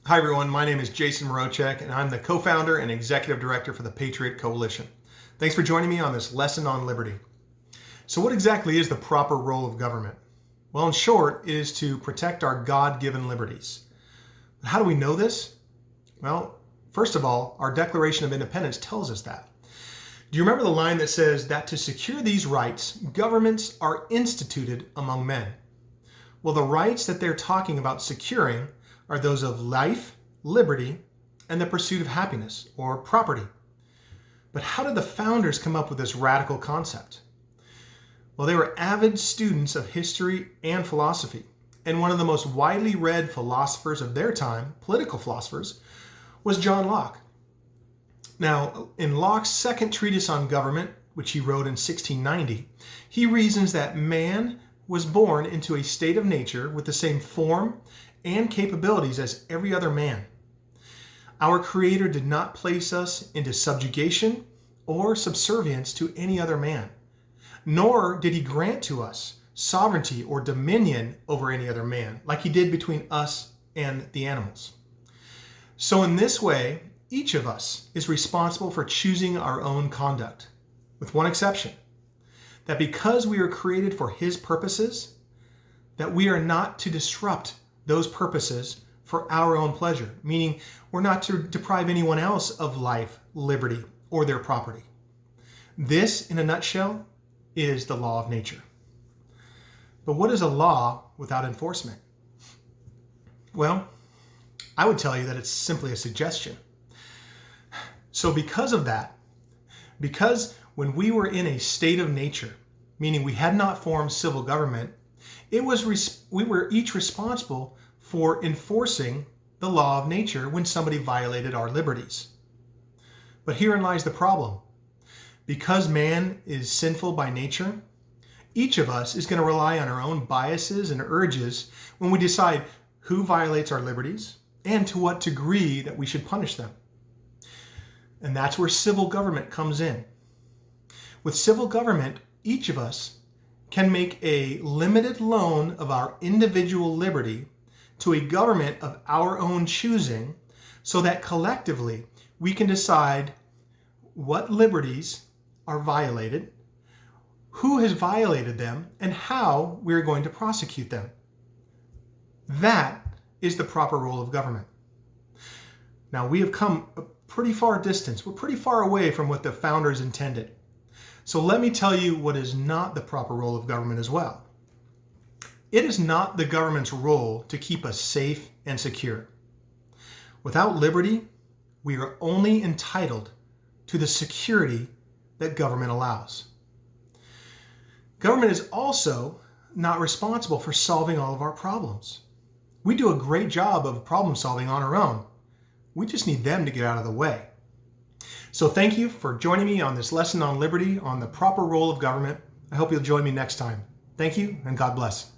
Hi everyone, my name is Jason Mrochek and I'm the co-founder and executive director for the Patriot Coalition. Thanks for joining me on this lesson on liberty. So what exactly is the proper role of government? Well, in short, it is to protect our God-given liberties. How do we know this? Well, first of all, our Declaration of Independence tells us that. Do you remember the line that says that to secure these rights, governments are instituted among men? Well, the rights that they're talking about securing are those of life, liberty, and the pursuit of happiness, or property. But how did the founders come up with this radical concept? Well, they were avid students of history and philosophy, and one of the most widely read philosophers of their time, political philosophers, was John Locke. Now, in Locke's second treatise on government, which he wrote in 1690, he reasons that man was born into a state of nature with the same form and capabilities as every other man. Our Creator did not place us into subjugation or subservience to any other man, nor did He grant to us sovereignty or dominion over any other man, like He did between us and the animals. So in this way, each of us is responsible for choosing our own conduct, with one exception, that because we are created for His purposes, that we are not to disrupt those purposes for our own pleasure, meaning we're not to deprive anyone else of life, liberty, or their property. This, in a nutshell, is the law of nature. But what is a law without enforcement? Well, I would tell you that it's simply a suggestion. So because of that, because when we were in a state of nature, meaning we had not formed civil government, we were each responsible for enforcing the law of nature when somebody violated our liberties. But herein lies the problem. Because man is sinful by nature, each of us is going to rely on our own biases and urges when we decide who violates our liberties and to what degree that we should punish them. And that's where civil government comes in. With civil government, each of us can make a limited loan of our individual liberty to a government of our own choosing so that collectively we can decide what liberties are violated, who has violated them, and how we're going to prosecute them. That is the proper role of government. Now, we have come a pretty far distance. We're pretty far away from what the founders intended. So let me tell you what is not the proper role of government as well. It is not the government's role to keep us safe and secure. Without liberty, we are only entitled to the security that government allows. Government is also not responsible for solving all of our problems. We do a great job of problem solving on our own. We just need them to get out of the way. So thank you for joining me on this lesson on liberty, on the proper role of government. I hope you'll join me next time. Thank you, and God bless.